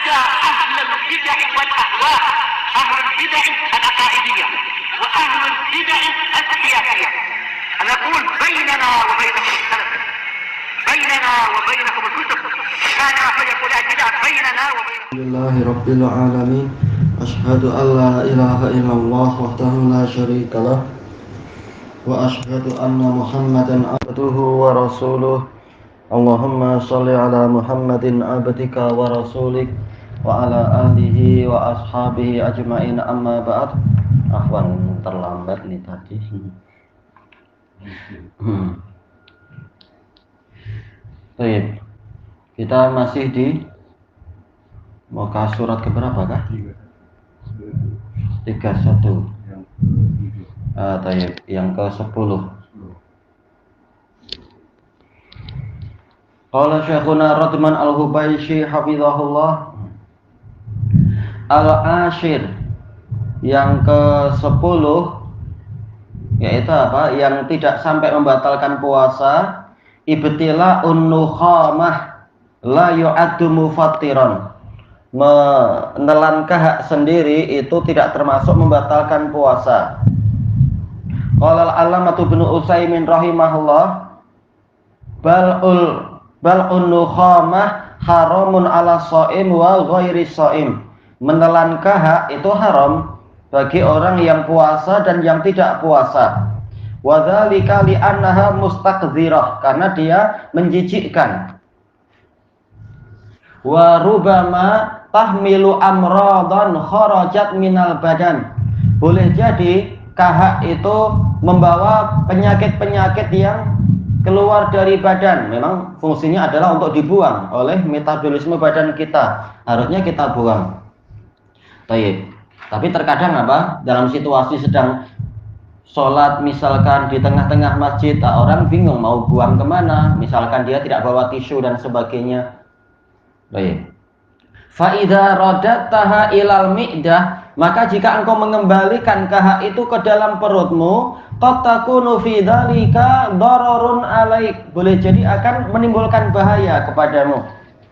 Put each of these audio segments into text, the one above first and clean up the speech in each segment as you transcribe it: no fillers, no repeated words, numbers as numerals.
حتى أهل البدع والأهواء، أهل البدع العقائدية وأهل البدع السياسية. أنا أقول بيننا وبينكم السلف، بيننا وبينكم الكتب، كان فيقول البدع بيننا وبينكم. الحمد لله رب العالمين، أشهد أن لا إله إلا الله وحده لا شريك له، وأشهد أن محمدا عبده ورسوله. Allahumma sholli ala Muhammadin abdika wa rasulik wa ala alihi wa ashabihi ajmain, amma ba'd. Afwan, terlambat nih tadi. Baik, kita masih di muka surat keberapa kah? 31. Baik, yang ke-10. Qala Syekhuna Radman Al-Hubayshi hafizahullah, al-ashir, yang ke-10, yaitu apa? Yang tidak sampai membatalkan puasa, ibtila'un nukhamah la yu'addu mufattiran. Menelan kahak sendiri itu tidak termasuk membatalkan puasa. Qala al-allamatu Ibnu Utsaimin rahimahullah, bal'un nukhamah haramun ala shaim wa ghairi shaim. Menelan kahak itu haram bagi orang yang puasa dan yang tidak puasa. Wa dzalika li annaha mustaqdzirah, karena dia menjijikkan. Wa rubama tahmilu amradan kharajat minal badan. Boleh jadi kahak itu membawa penyakit-penyakit yang keluar dari badan. Memang fungsinya adalah untuk dibuang oleh metabolisme badan kita, harusnya kita buang. Baik. Tapi terkadang apa? Dalam situasi sedang sholat misalkan di tengah-tengah masjid, orang bingung mau buang kemana. Misalkan dia tidak bawa tisu dan sebagainya. Baik. Fa idza radataha ilal mi'dah, maka jika engkau mengembalikan kahak itu ke dalam perutmu, qad takunu fi dzalika dararun alaik, boleh jadi akan menimbulkan bahaya kepadamu.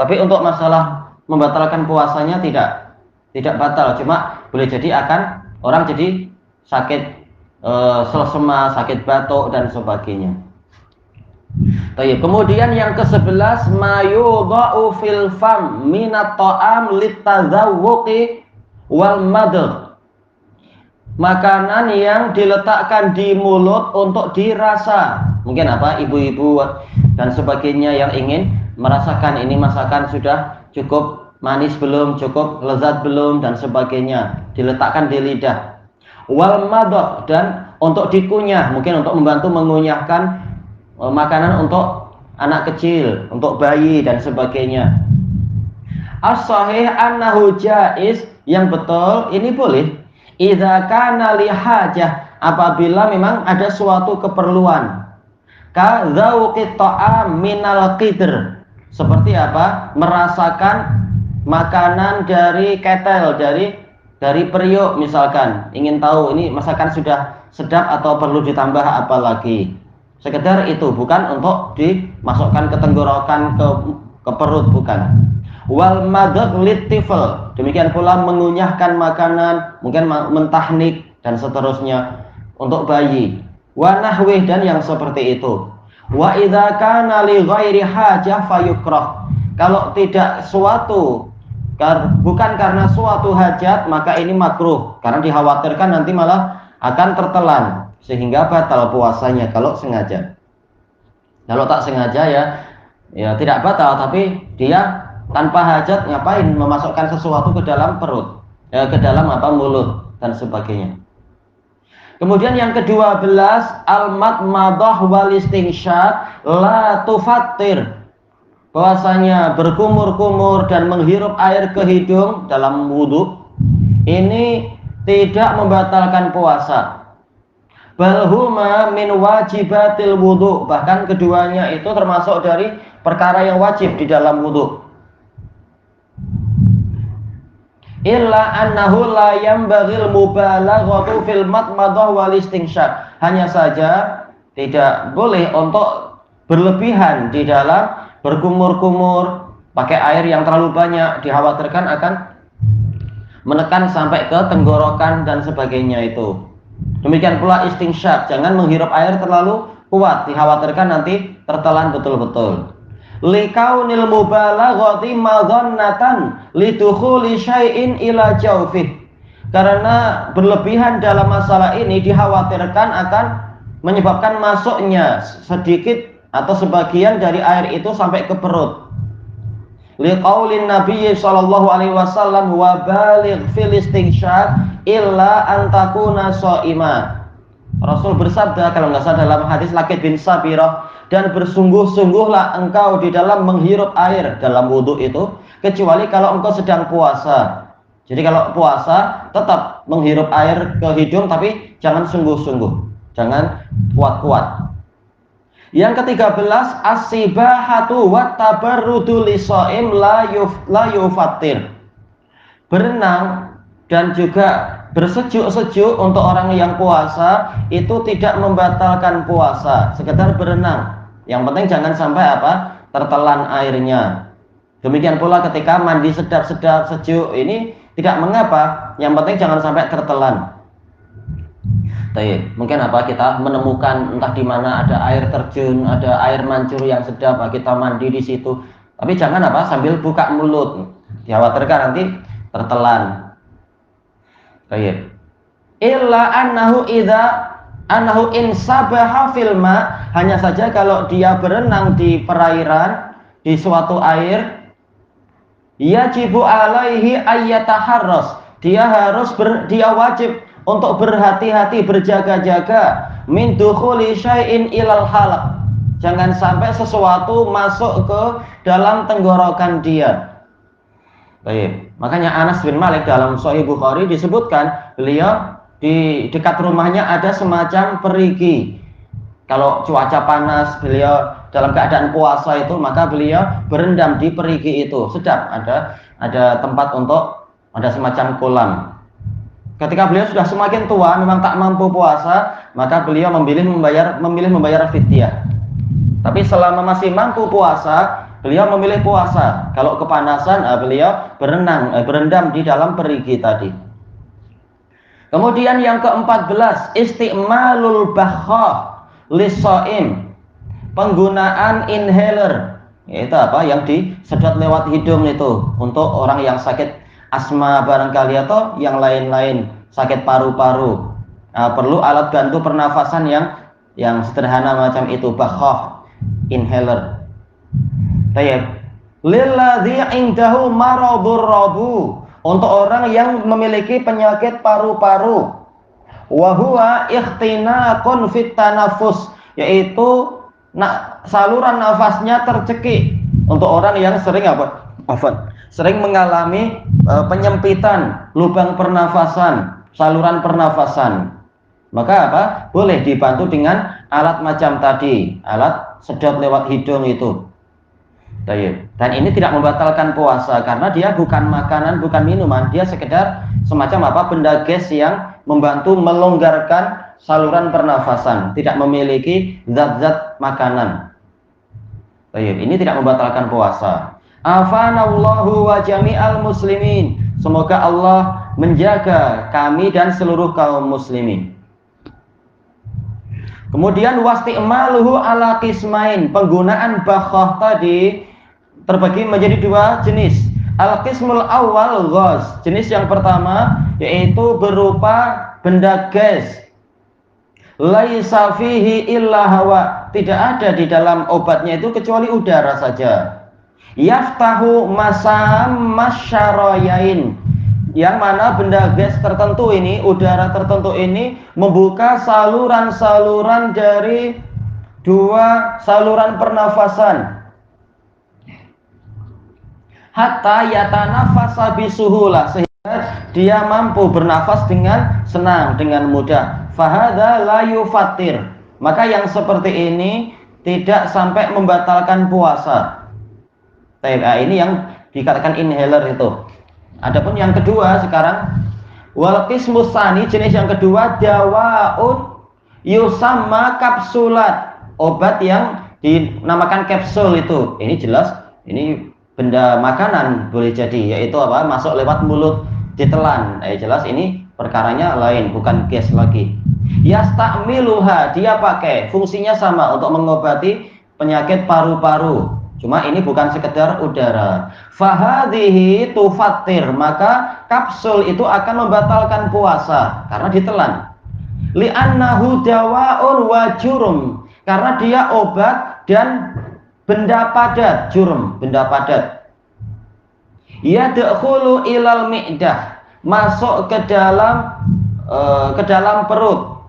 Tapi untuk masalah membatalkan puasanya tidak batal, cuma boleh jadi akan orang jadi sakit selsema, sakit batuk dan sebagainya. Baik, kemudian yang ke-11, mayudha'u fil fam minat ta'am litadzawwuqi wal madh. Makanan yang diletakkan di mulut untuk dirasa. Mungkin apa, ibu-ibu dan sebagainya yang ingin merasakan ini masakan sudah cukup manis belum, cukup lezat belum dan sebagainya, diletakkan di lidah. Wal madh, dan untuk dikunyah, mungkin untuk membantu mengunyahkan makanan untuk anak kecil, untuk bayi dan sebagainya. As-sahih annahu jaiz, yang betul ini boleh. Idza kana li hajah, apabila memang ada suatu keperluan. Ka dzauqit ta'am minal qidr, seperti apa? Merasakan makanan dari ketel, dari periuk misalkan. Ingin tahu ini masakan sudah sedap atau perlu ditambah apa lagi. Sekedar itu, bukan untuk dimasukkan ke tenggorokan, ke perut, bukan. Wal madad litifl, demikian pula mengunyahkan makanan, mungkin mentahnik dan seterusnya untuk bayi. Wa nahwih, dan yang seperti itu. Wa idza kana li ghairi hajah fayukrah, kalau tidak bukan karena suatu hajat, maka ini makruh, karena dikhawatirkan nanti malah akan tertelan sehingga batal puasanya kalau sengaja. Kalau tak sengaja ya tidak batal, tapi dia tanpa hajat ngapain memasukkan sesuatu ke dalam perut, ke dalam mulut dan sebagainya. Kemudian yang ke-12, al-madmadah wal istinsyaq la tufattir, bahwasanya berkumur-kumur dan menghirup air ke hidung dalam wudu ini tidak membatalkan puasa. Balhuma min wajibatil wudu, bahkan keduanya itu termasuk dari perkara yang wajib di dalam wudu. Illa annahu la yanbaghil mubalaghatu fil madmadah wal istinsyaq, hanya saja tidak boleh untuk berlebihan di dalam berkumur-kumur pakai air yang terlalu banyak, dikhawatirkan akan menekan sampai ke tenggorokan dan sebagainya itu. Demikian pula istinsyak, jangan menghirup air terlalu kuat, dikhawatirkan nanti tertelan betul-betul. Likaunil mubalaghati madhannatan lidukhuli syai'in ila jawfih. Karena berlebihan dalam masalah ini dikhawatirkan akan menyebabkan masuknya sedikit atau sebagian dari air itu sampai ke perut. Liqaulin Nabi sallallahu alaihi wasallam wa baligh fil istinsyak illa an takuna shaima. Rasul bersabda kalau nggak salah dalam hadis Laqit bin Sabirah, dan bersungguh-sungguhlah engkau di dalam menghirup air dalam wudhu itu, kecuali kalau engkau sedang puasa. Jadi kalau puasa tetap menghirup air ke hidung, tapi jangan sungguh-sungguh, jangan kuat-kuat. Yang ke-13, as-sibahatu wat tabarrudu lisaim la yufattir. Berenang dan juga bersejuk-sejuk untuk orang yang puasa itu tidak membatalkan puasa, sekedar berenang. Yang penting jangan sampai tertelan airnya. Demikian pula ketika mandi sedap-sedap sejuk ini tidak mengapa, yang penting jangan sampai tertelan. Mungkin kita menemukan entah di mana ada air terjun, ada air mancur yang sedap, kita mandi di situ. Tapi jangan sambil buka mulut, dikhawatirkan nanti tertelan. Illa annahu in sabaha fil ma, hanya saja kalau dia berenang di perairan, di suatu air, yajibu alaihi ayyataharras, dia wajib untuk berhati-hati, berjaga-jaga, min dukhuli syai'in ilal halaq, jangan sampai sesuatu masuk ke dalam tenggorokan dia. Makanya Anas bin Malik dalam Sahih Bukhari disebutkan, beliau di dekat rumahnya ada semacam perigi. Kalau cuaca panas, beliau dalam keadaan puasa itu, maka beliau berendam di perigi itu. Sedap, ada tempat untuk, ada semacam kolam. Ketika beliau sudah semakin tua, memang tak mampu puasa, maka beliau memilih membayar fidyah. Tapi selama masih mampu puasa, beliau memilih puasa. Kalau kepanasan, beliau berendam di dalam perigi tadi. Kemudian yang ke-14, isti'malul bakhah lis-shaim, penggunaan inhaler, yaitu yang disedot lewat hidung itu untuk orang yang sakit asma barangkali atau yang lain-lain, sakit paru-paru. Perlu alat bantu pernafasan yang sederhana macam itu, bakhah, inhaler. Lilladzi indahu maradur rabu, untuk orang yang memiliki penyakit paru-paru. Wa huwa ikhtinaqun fit tanafus, yaitu saluran nafasnya tercekik, untuk orang yang sering mengalami penyempitan lubang pernafasan, saluran pernafasan. Maka boleh dibantu dengan alat macam tadi, alat sedot lewat hidung itu. Dan ini tidak membatalkan puasa, karena dia bukan makanan, bukan minuman, dia sekedar semacam benda gas yang membantu melonggarkan saluran pernafasan, tidak memiliki zat-zat makanan. Ini tidak membatalkan puasa. Afanallahu wa jami'al muslimin, semoga Allah menjaga kami dan seluruh kaum muslimin. Kemudian wasti'maluhu ala qismain, penggunaan bakhah tadi terbagi menjadi dua jenis. Al-qismul awal ghaz, jenis yang pertama yaitu berupa benda gas. Laisa fihi illa hawa, tidak ada di dalam obatnya itu kecuali udara saja. Yaftahu masam masyarayain, yang mana benda gas tertentu ini, udara tertentu ini membuka saluran-saluran dari dua saluran pernafasan. Hatta yatanafasa bisuhulah, sehingga dia mampu bernafas dengan senang, dengan mudah. Fahadha la yufattir, maka yang seperti ini tidak sampai membatalkan puasa. Ini yang dikatakan inhaler itu. Adapun yang kedua sekarang, wal qismus tsani, jenis yang kedua, dawaun yusamma kapsulat, obat yang dinamakan kapsul itu. Ini jelas, ini benda makanan boleh jadi, yaitu apa? Masuk lewat mulut ditelan. Jelas ini perkaranya lain, bukan gas lagi. Yastakmiluha, dia pakai, fungsinya sama untuk mengobati penyakit paru-paru. Cuma ini bukan sekedar udara. Fahadhihi tufattir, maka kapsul itu akan membatalkan puasa karena ditelan. Li'annahu dawa'un wa jurum, karena dia obat dan benda padat, jurum, benda padat. Yadkhulu ilal mi'dah, masuk ke dalam perut.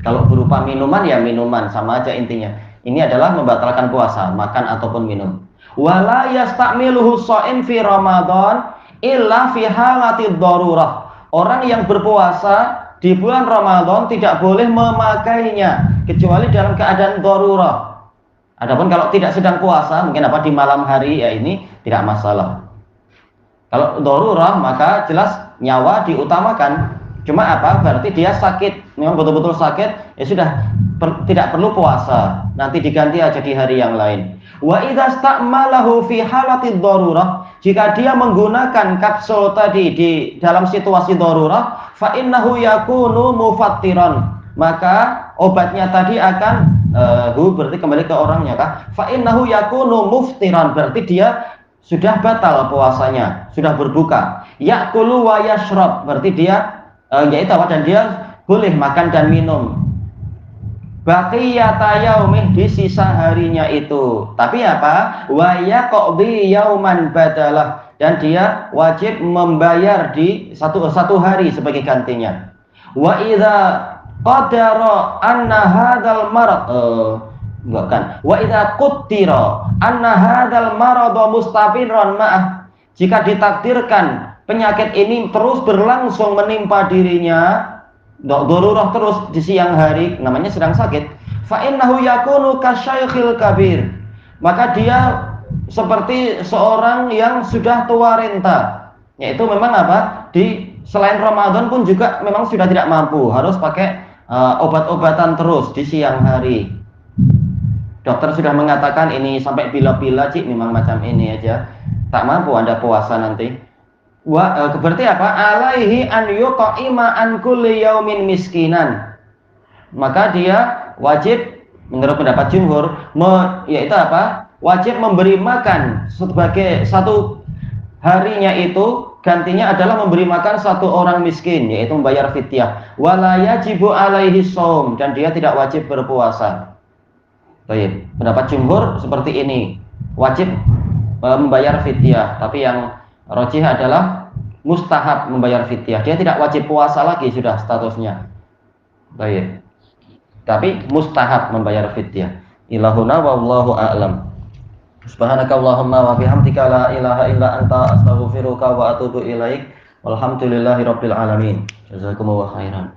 Kalau berupa minuman ya minuman, sama aja intinya. Ini adalah membatalkan puasa, makan ataupun minum. Wala yasta'miluhu sha'im fi Ramadan illa fi halatid darurah. Orang yang berpuasa di bulan Ramadan tidak boleh memakainya kecuali dalam keadaan darurah. Adapun kalau tidak sedang puasa, mungkin apa di malam hari, ya ini tidak masalah. Kalau darurah maka jelas nyawa diutamakan. Cuma apa? Berarti dia sakit, memang betul-betul sakit, ya sudah tidak perlu puasa. Nanti diganti aja di hari yang lain. Wa idza sta'malahu fi halatid darurah, jika dia menggunakan kapsul tadi di dalam situasi darurah, fa innahu yakunu mufattiran, maka obatnya tadi akan berarti kembali ke orangnya kah? Fa innahu yakunu muftiran, berarti dia sudah batal puasanya, sudah berbuka. Ya'kulu wa yashrab, berarti dia yaitu apa, dan dia boleh makan dan minum. Baqiyata yaumih, di sisa harinya itu. Tapi apa? Wa yaqdi yauman badalah, dan dia wajib membayar di satu hari sebagai gantinya. Wa idza qadara anna hadzal marad enggak kan? Wa idza quttira anna hadzal marad mustamirran ma'ah, jika ditakdirkan penyakit ini terus berlangsung menimpa dirinya, darurah terus di siang hari, namanya sedang sakit, fa innahu yakunu kasyaikhil kabir, maka dia seperti seorang yang sudah tua renta, yaitu memang apa, di selain Ramadan pun juga memang sudah tidak mampu, harus pakai obat-obatan terus di siang hari. Dokter sudah mengatakan ini sampai bila-bila, Cik, memang macam ini aja, tak mampu Anda puasa nanti. Berarti apa? Alaihi an yut'ima an kulli yaumin miskinan, maka dia wajib menurut pendapat jumhur yaitu apa? Wajib memberi makan sebagai satu harinya itu gantinya adalah memberi makan satu orang miskin, yaitu membayar fidyah. Wala yajibu alaihi shaum, dan dia tidak wajib berpuasa. Baik, pendapat jumhur seperti ini, wajib membayar fidyah, tapi yang rajih adalah mustahab membayar fidyah. Dia tidak wajib puasa lagi sudah statusnya. Baik. Tapi mustahab membayar fidyah. Ilahuna wallahu a'lam. Subhanakallahumma wa bihamdika la ilaha illa anta astaghfiruka wa atubu ilaik. Walhamdulillahirabbil alamin. Jazakumullahu khairan.